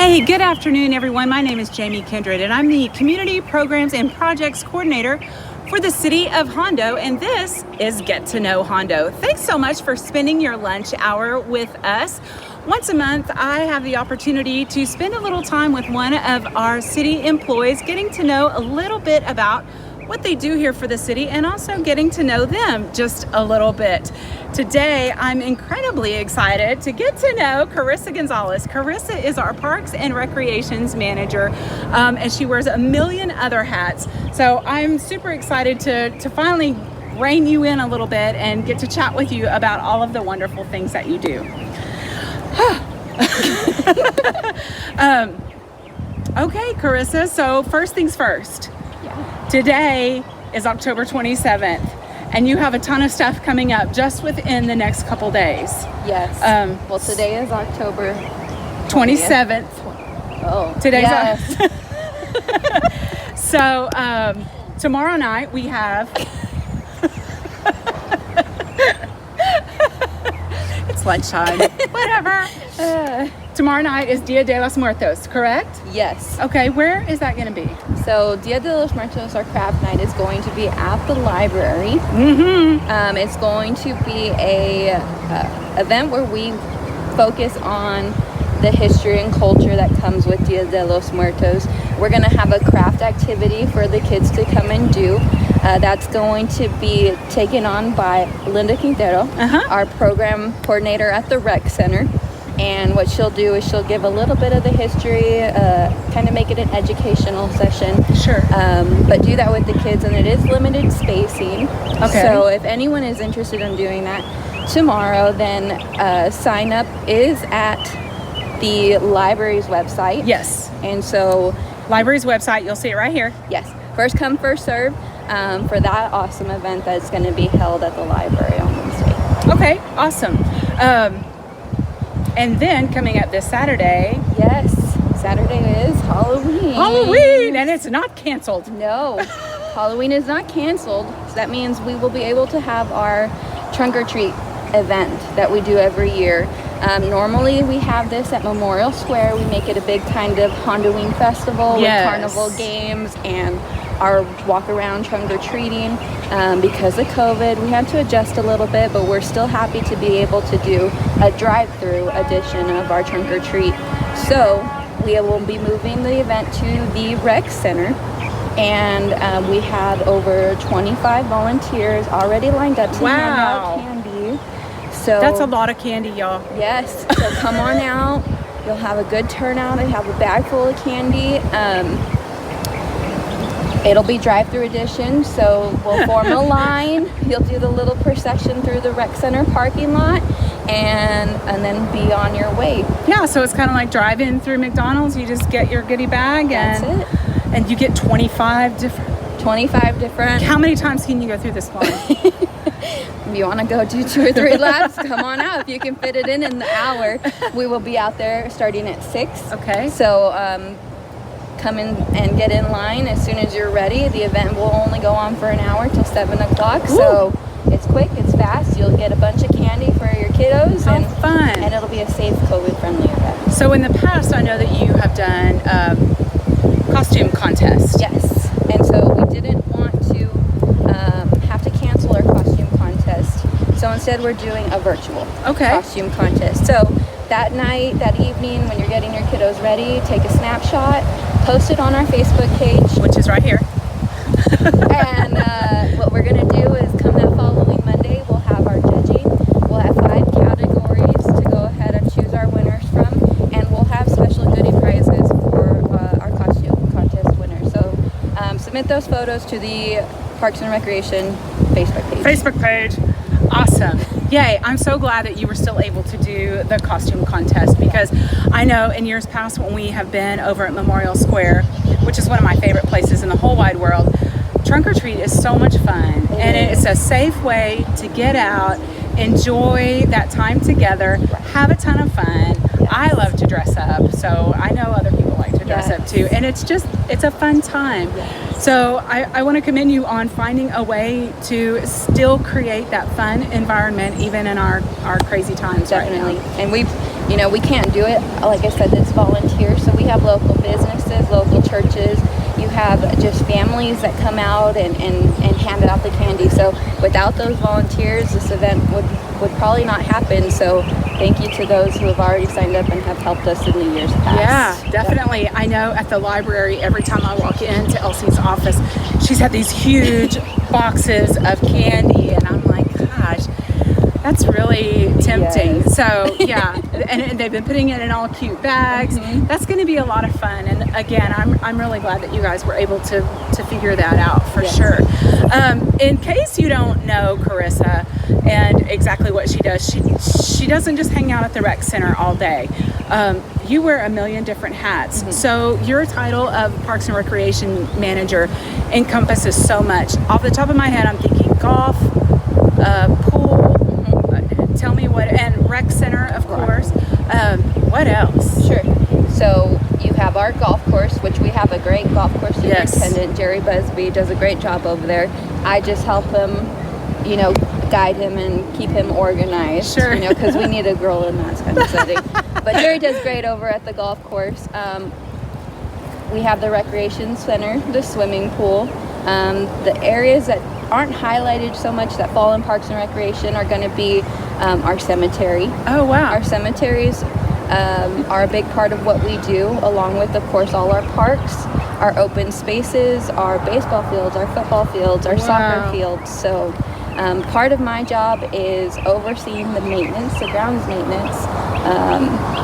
Hey, good afternoon, everyone. My name is Jamie Kindred, and I'm the Community Programs and Projects Coordinator for the City of Hondo, and this is Get to Know Hondo. Thanks so much for spending your lunch hour with us. Once a month, I have the opportunity to spend a little time with one of our city employees, getting to know a little bit about what they do here for the city and also getting to know them just a little bit. Today, I'm incredibly excited to get to know Karissa Gonzalez. Karissa is our Parks and Recreations Manager, and she wears a million other hats. So I'm super excited to finally rein you in a little bit and get to chat with you about all of the wonderful things that you do. Okay, Karissa, so first things first. Today is October 27th, and you have a ton of stuff coming up just within the next couple days. Yes. Well, today is October 27th. Oh, Today's yes. So tomorrow night we have. It's lunchtime. Whatever. Tomorrow night is Dia de los Muertos, correct? Yes. Okay, where is that going to be? So Dia de los Muertos, our craft night, is going to be at the library. Mm-hmm. It's going to be a event where we focus on the history and culture that comes with Dia de los Muertos. We're going to have a craft activity for the kids to come and do. That's going to be taken on by Linda Quintero, our program coordinator at the rec center. And what she'll do is she'll give a little bit of the history, kind of make it an educational session. Sure. But do that with the kids, and it is limited spacing. Okay. So if anyone is interested in doing that tomorrow, then sign up is at the library's website. Yes. And so Library's website, you'll see it right here. yes, first come, first serve for that awesome event that's going to be held at the library on Wednesday. Okay, awesome. And then coming up this Saturday. Yes, Saturday is Halloween. Halloween, and it's not canceled. No, Halloween is not canceled. So that means we will be able to have our trunk or treat event that we do every year. Normally we have this at Memorial Square. We make it a big kind of Hondoween festival with carnival games and our walk around trunk or treating. Because of COVID, we had to adjust a little bit, but we're still happy to be able to do a drive-through edition of our trunk or treat. So we will be moving the event to the rec center, and we had over 25 volunteers already lined up to hand out candy. So that's a lot of candy, y'all. Yes, so come on out. You'll have a good turnout. I have a bag full of candy. It'll be drive-through edition, so we'll form a line. You'll do the little procession through the rec center parking lot, and then be on your way. Yeah, so it's kind of like driving through McDonald's. You just get your goodie bag, That's it. And you get 25 different. 25 different. How many times can you go through this line? If you want to go do 2 or 3 laps, come on out. If you can fit it in the hour, we will be out there starting at 6. Okay. So come in and get in line as soon as you're ready. The event will only go on for an hour till 7 o'clock. Ooh. So it's quick, it's fast. You'll get a bunch of candy for your kiddos. How fun. And it'll be a safe, COVID-friendly event. So in the past, I know that you have done costume contests. Yes. And so we didn't want to have to cancel our costume contest. So instead we're doing a virtual costume contest. So that night, that evening, when you're getting your kiddos ready, take a snapshot, post it on our Facebook page. Which is right here. And what we're going to do is come that following Monday, we'll have our judging. We'll have 5 categories to go ahead and choose our winners from. And we'll have special goodie prizes for our costume contest winners. So submit those photos to the Parks and Recreation Facebook page. Awesome. Yay. I'm so glad that you were still able to do the costume contest, because I know in years past when we have been over at Memorial Square, which is one of my favorite places in the whole wide world, trunk or treat is so much fun, and it's a safe way to get out, enjoy that time together, have a ton of fun. I love to dress up, so I know other people like to dress up too, and it's a fun time. So I want to commend you on finding a way to still create that fun environment even in our crazy times. Definitely. Right now. And we can't do it. Like I said, it's volunteer. So we have local businesses, local churches. You have just families that come out and hand out the candy. So without those volunteers, this event would probably not happen. So thank you to those who have already signed up and have helped us in the years past. Yeah, definitely. Yep. I know at the library, every time I walk into Elsie's office, she's had these huge boxes of candy, and I'm like, gosh, that's really tempting. Yes. So yeah, and they've been putting it in all cute bags. Mm-hmm. That's going to be a lot of fun. And again, I'm really glad that you guys were able to figure that out for yes. sure. In case you don't know Karissa and exactly what she does, she doesn't just hang out at the rec center all day. You wear a million different hats. Mm-hmm. So your title of Parks and Recreation Manager encompasses so much. Off the top of my head, I'm thinking golf, pool. Tell me what, and rec center, of course. What else? Sure. So you have our golf course, which we have a great golf course superintendent. Yes. Jerry Busby does a great job over there. I just help him, guide him and keep him organized. Sure. Because we need a girl in that kind of setting. But Jerry does great over at the golf course. We have the recreation center, the swimming pool. The areas that aren't highlighted so much that fall in Parks and Recreation are going to be our cemetery. Oh, wow. Our cemeteries are a big part of what we do, along with, of course, all our parks, our open spaces, our baseball fields, our football fields, our soccer fields. So part of my job is overseeing the maintenance, the grounds maintenance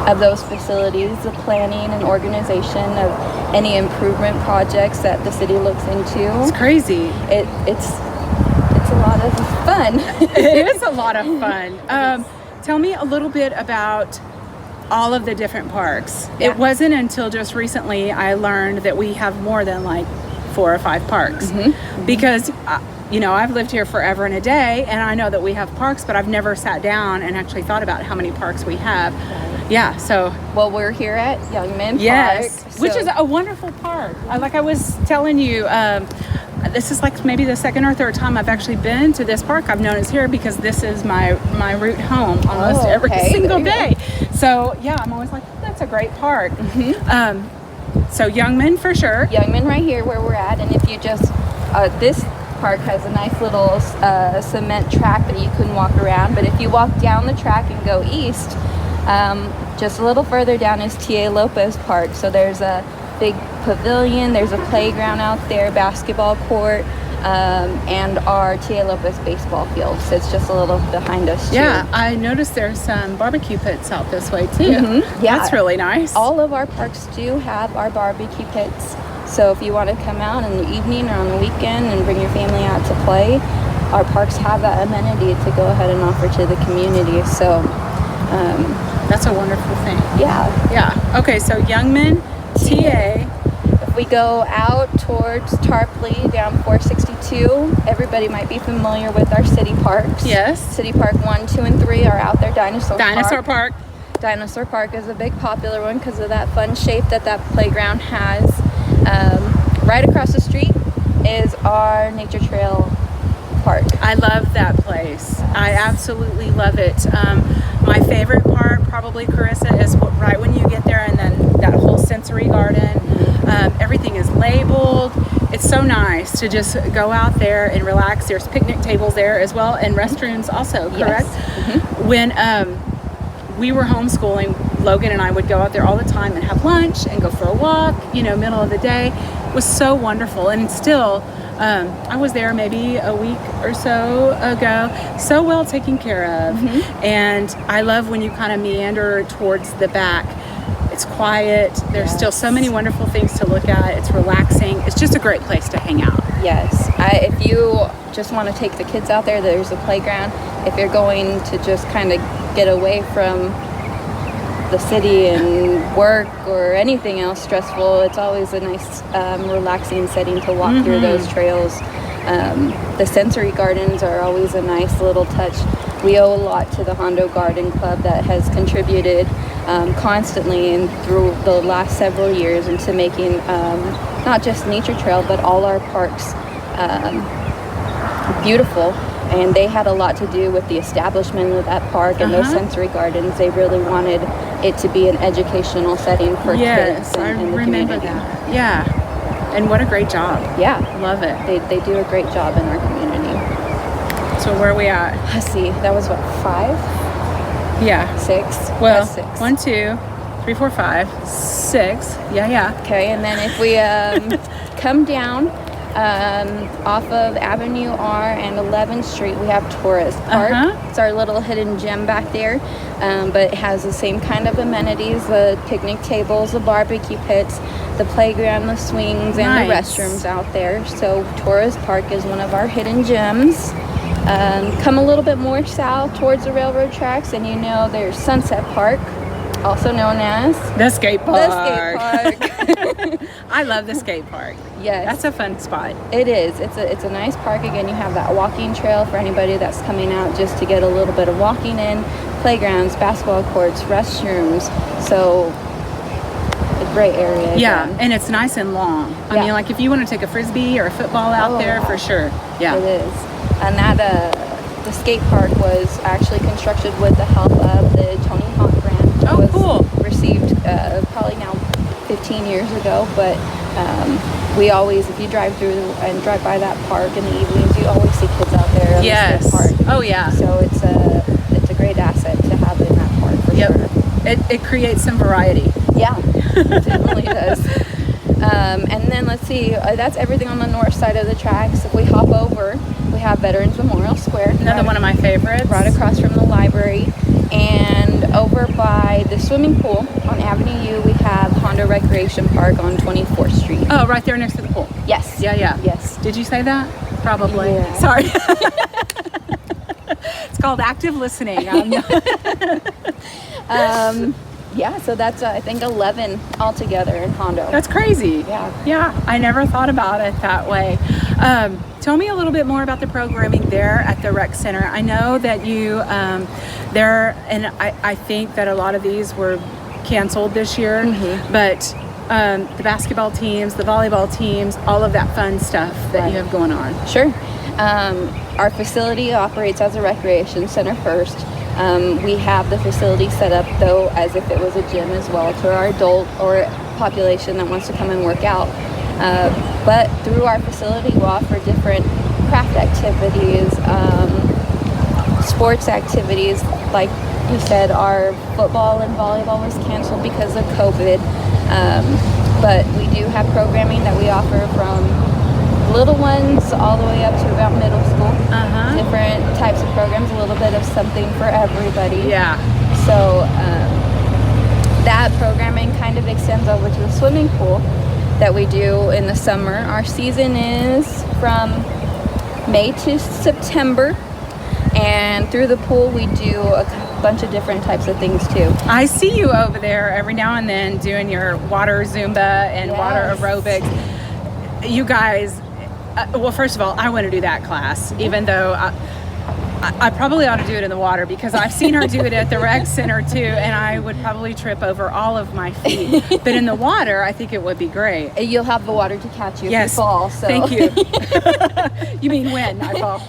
of those facilities, the planning and organization of any improvement projects that the city looks into. It's crazy. It's a lot of fun. It is a lot of fun. Tell me a little bit about all of the different parks. Yeah. It wasn't until just recently I learned that we have more than like 4 or 5 parks. Mm-hmm. Mm-hmm. Because I've lived here forever and a day, and I know that we have parks, but I've never sat down and actually thought about how many parks we have. Right. Yeah, so. Well, we're here at Youngman yes, Park. Which is a wonderful park. Like I was telling you, this is like maybe the second or third time I've actually been to this park. I've known it's here because this is my route home almost every single day. So yeah, I'm always like, that's a great park. Mm-hmm. So Youngman for sure. Youngman right here where we're at, and if you just, this park has a nice little cement track that you can walk around, but if you walk down the track and go east, just a little further down is T.A. Lopez Park. So there's a big pavilion, there's a playground out there, basketball court, and our T.A. Lopez baseball field. So it's just a little behind us too. Yeah, I noticed there's some barbecue pits out this way too. Mm-hmm. Yeah, that's really nice. All of our parks do have our barbecue pits. So if you want to come out in the evening or on the weekend and bring your family out to play, our parks have that amenity to go ahead and offer to the community. So that's a wonderful thing. Yeah. Yeah. Okay, so Youngman, TA. If we go out towards Tarpley down 462, everybody might be familiar with our city parks. Yes. City Park 1, 2, and 3 are out there. Dinosaur Park. Dinosaur Park is a big popular one because of that fun shape that playground has. Right across the street is our Nature Trail Park. I love that place. I absolutely love it. My favorite part, probably, Karissa, is right when you get there, and then that whole sensory garden. Everything is labeled. It's so nice to just go out there and relax. There's picnic tables there as well, and restrooms also, correct? Yes. Mm-hmm. When we were homeschooling, Logan and I would go out there all the time and have lunch and go for a walk, middle of the day. It was so wonderful. And still, I was there maybe a week or so ago, so well taken care of. Mm-hmm. And I love when you kind of meander towards the back. It's quiet. There's still so many wonderful things to look at. It's relaxing. It's just a great place to hang out. Yes. If you just want to take the kids out there, there's a playground. If you're going to just kind of get away from the city and work or anything else stressful, it's always a nice relaxing setting to walk through those trails. The sensory gardens are always a nice little touch. We owe a lot to the Hondo Garden Club that has contributed constantly and through the last several years into making not just Nature Trail but all our parks beautiful. And they had a lot to do with the establishment of that park and those sensory gardens. They really wanted it to be an educational setting for Yes, kids I and the remember community. that. Yeah. And what a great job. Yeah, Love it. they do a great job in our community. So where are we at? Let's see, that was what, 5, Yeah. 6? Well, That's 6. 1, 2, 3, 4, 5, 6. Yeah. Okay, and then if we come down off of Avenue R and 11th Street, we have Torres Park. It's our little hidden gem back there, but it has the same kind of amenities: the picnic tables, the barbecue pits, the playground, the swings, and the restrooms out there. So Torres Park is one of our hidden gems. Come a little bit more south towards the railroad tracks, and there's Sunset Park, also known as the skate park. The skate park. I love the skate park. Yes, that's a fun spot. It is. It's a nice park. Again, you have that walking trail for anybody that's coming out just to get a little bit of walking in. Playgrounds, basketball courts, restrooms. So a great area. Yeah, again. and it's nice and long. I mean, like if you want to take a frisbee or a football out there, for sure. Yeah, it is. And that the skate park was actually constructed with the help of the Tony Hawk grant. Oh, cool. Received probably now 15 years ago, but we always, if you drive through and drive by that park in the evenings, you always see kids out there on the skate park. Oh yeah. So it's a great asset to have in that park for sure. It creates some variety. Yeah, it definitely does. And then let's see, that's everything on the north side of the tracks. If we hop over, we have Veterans Memorial Square. Another one of my favorites. Right across from the library. And over by the swimming pool on Avenue U, we have Hondo Recreation Park on 24th Street. Oh, right there next to the pool. Yes. Yeah. Yes. Did you say that? Probably. Yeah. Sorry. It's called active listening. Yeah, so that's I think 11 altogether in Hondo. That's crazy. Yeah, I never thought about it that way. Tell me a little bit more about the programming there at the rec center. I know that you there, and I think that a lot of these were canceled this year, but the basketball teams, the volleyball teams, all of that fun stuff that you have going on. Sure. Our facility operates as a recreation center first. We have the facility set up, though, as if it was a gym as well to our adult or population that wants to come and work out. But through our facility, we offer different craft activities, sports activities. Like you said, our football and volleyball was canceled because of COVID. But we do have programming that we offer from little ones all the way up to about middle school. Different types of programs, a little bit of something for everybody. Yeah. So that programming kind of extends over to the swimming pool that we do in the summer. Our season is from May to September, and through the pool we do a bunch of different types of things too. I see you over there every now and then doing your water Zumba and water aerobics. You guys, well, first of all, I want to do that class, even though I probably ought to do it in the water, because I've seen her do it at the rec center too, and I would probably trip over all of my feet. But in the water, I think it would be great. You'll have the water to catch you if Yes. you fall. So. Thank you. You mean when I fall?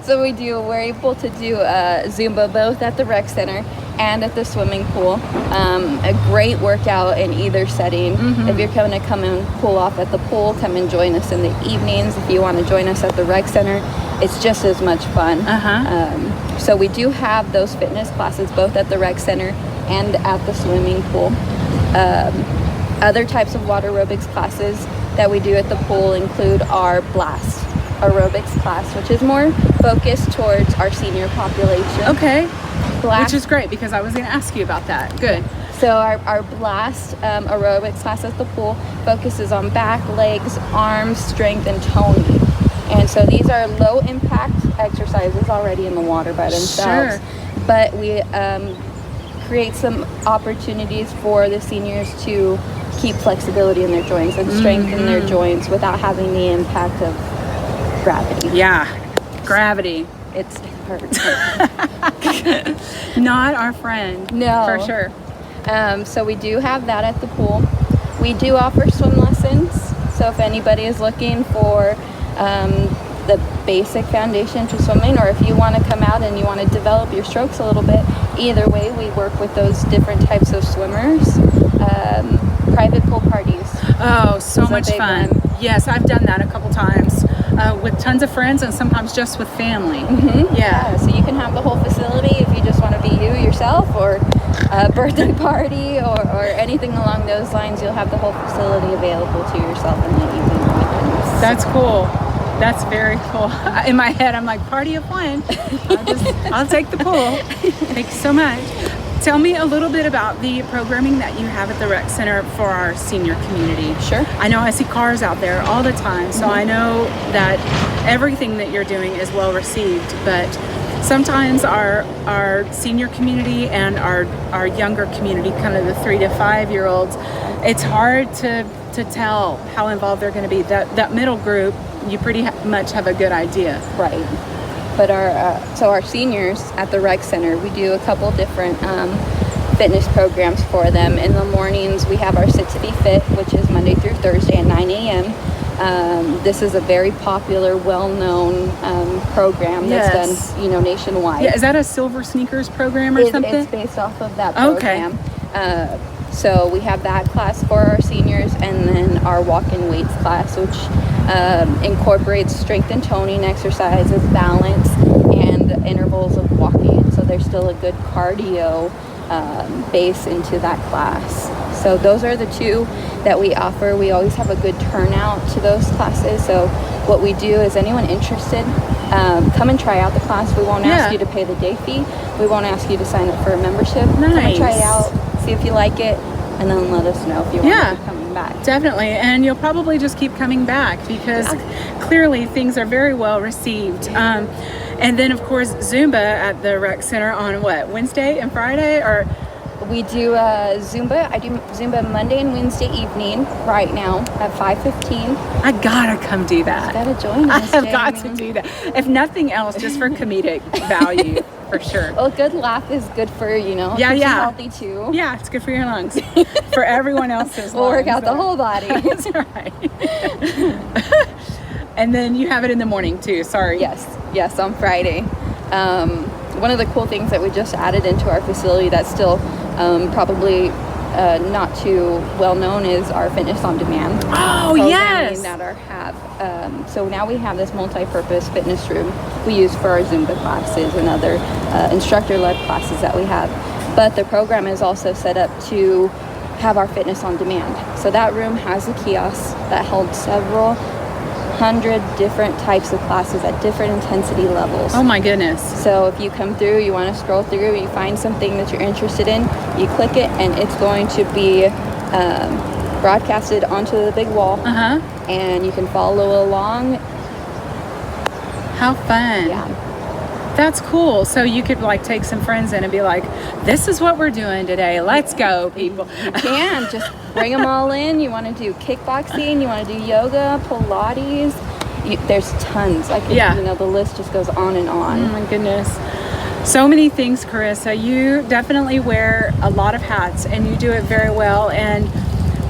So we're able to do Zumba both at the rec center and at the swimming pool. A great workout in either setting. If you're going to come and cool off at the pool, come and join us in the evenings. If you want to join us at the rec center, it's just as much fun. So we do have those fitness classes both at the rec center and at the swimming pool. Other types of water aerobics classes that we do at the pool include our blast aerobics class, which is more focused towards our senior population. Okay. Blast. Which is great, because I was going to ask you about that. Good. So our blast aerobics class at the pool focuses on back, legs, arms, strength, and toning. And so these are low impact exercises already in the water by themselves. Sure. But we create some opportunities for the seniors to keep flexibility in their joints and strengthen their joints without having the impact of gravity. Yeah. Gravity. It hurts. Not our friend. No. For sure. So we do have that at the pool. We do offer swim lessons. So if anybody is looking for the basic foundation to swimming, or if you want to come out and you want to develop your strokes a little bit, either way, we work with those different types of swimmers. Private pool parties. Oh, so much fun. one. Yes, I've done that a couple times with tons of friends and sometimes just with family. Yeah, so you can have the whole facility if you just want to be you yourself, or a birthday party, or anything along those lines. You'll have the whole facility available to yourself in the evening. That's cool. That's very cool. In my head, I'm like, party of one. I'll take the pool. Thank you so much. Tell me a little bit about the programming that you have at the rec center for our senior community. Sure. I know I see cars out there all the time, so I know that everything that you're doing is well received, but sometimes our senior community and our younger community, kind of the 3 to 5 year olds, it's hard to tell how involved they're going to be. That middle group, you pretty much have a good idea. Right. But our seniors at the rec center, we do a couple different fitness programs for them. In the mornings, we have our Sit to Be Fit, which is Monday through Thursday at 9 a.m. This is a very popular, well-known program that's done, nationwide. Yeah, is that a Silver Sneakers program or something? It's based off of that program. Okay. So we have that class for our seniors, and then our walk-in weights class, which incorporates strength and toning exercises, balance, and intervals of walking. So there's still a good cardio base into that class. So those are the two that we offer. We always have a good turnout to those classes. So what we do is, anyone interested, come and try out the class. We won't ask you to pay the day fee. We won't ask you to sign up for a membership. Nice. Come and try it out, see if you like it, and then let us know if you want to keep coming back. Definitely, and you'll probably just keep coming back because clearly things are very well received. And then, of course, Zumba at the rec center on Wednesday and Friday, or we do Zumba. I do Zumba Monday and Wednesday evening right now at 5:15. I gotta come do that. You gotta join us. I have got to do that. If nothing else, just for comedic value, for sure. Well, a good laugh is good for, keeps you healthy too. Yeah, it's good for your lungs. For everyone else's we'll lungs. Work out the whole body. That's right. And then you have it in the morning too, sorry. Yes, on Friday. One of the cool things that we just added into our facility that's still probably not too well known is our fitness on demand. Oh, yes. That so now we have this multi-purpose fitness room we use for our Zumba classes and other instructor-led classes that we have. But the program is also set up to have our fitness on demand. So that room has a kiosk that holds several hundred different types of classes at different intensity levels. Oh my goodness. So if you come through, you want to scroll through, you find something that you're interested in, you click it, and it's going to be broadcasted onto the big wall. And you can follow along. How fun. Yeah. That's cool. So you could take some friends in and be like, this is what we're doing today. Let's go, people. You can just bring them all in. You want to do kickboxing, you want to do yoga, Pilates. There's tons. The list just goes on and on. Oh my goodness. So many things, Karissa. You definitely wear a lot of hats and you do it very well. And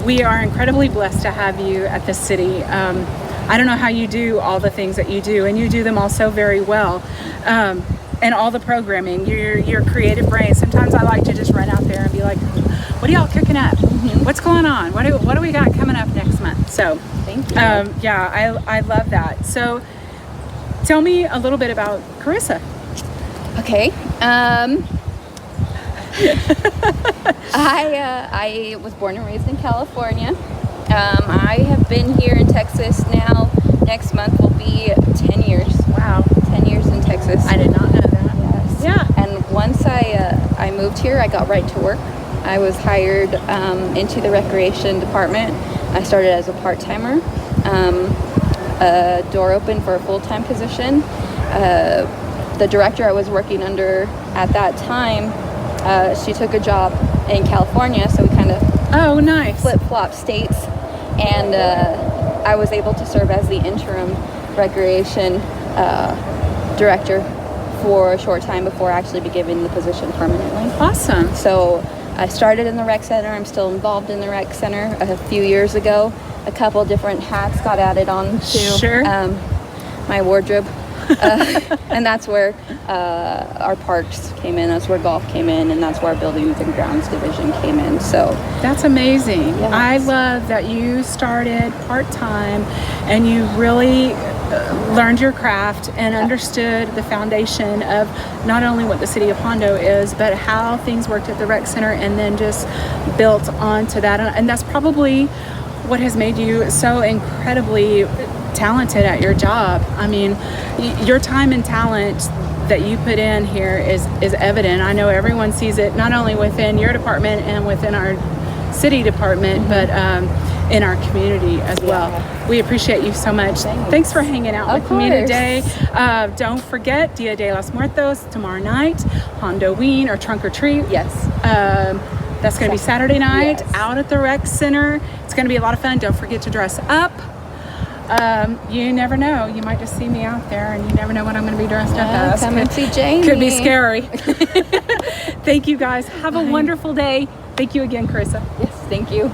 we are incredibly blessed to have you at the city. I don't know how you do all the things that you do, and you do them all so very well. And all the programming, your creative brain. Sometimes I like to just run out there and be like, what are y'all cooking up? What's going on? What do we got coming up next month? So thank you. I love that. So tell me a little bit about Karissa. Okay. I was born and raised in California. I have been here in Texas now. Next month will be 10 years. Wow. 10 years in Texas. I did not know that. Yes. Yeah. And once I moved here, I got right to work. I was hired into the recreation department. I started as a part-timer. A door opened for a full-time position. The director I was working under at that time, she took a job in California, so we kind of flip-flop states. And I was able to serve as the interim recreation director for a short time before actually be given the position permanently. Awesome. So I started in the rec center. I'm still involved in the rec center. A few years ago, a couple different hats got added on to my wardrobe. And that's where our parks came in. That's where golf came in, and that's where our buildings and grounds division came in. So that's amazing. Yes. I love that you started part-time and you really learned your craft and understood the foundation of not only what the city of Hondo is, but how things worked at the rec center, and then just built onto that. And that's probably what has made you so incredibly talented at your job. I mean, your time and talent that you put in here is evident. I know everyone sees it, not only within your department and within our city department, but in our community as well. We appreciate you so much. Thanks for hanging out with me today. Don't forget Dia de los Muertos tomorrow night, Hondoween or Trunk or Treat. yes. That's going to be Saturday night Yes. out at the rec center. It's going to be a lot of fun. Don't forget to dress up. You never know. You might just see me out there, and you never know what I'm going to be dressed up as. Come and see Jamie. Could be scary. Thank you guys. Have a wonderful day. Thank you again, Karissa. Yes, thank you.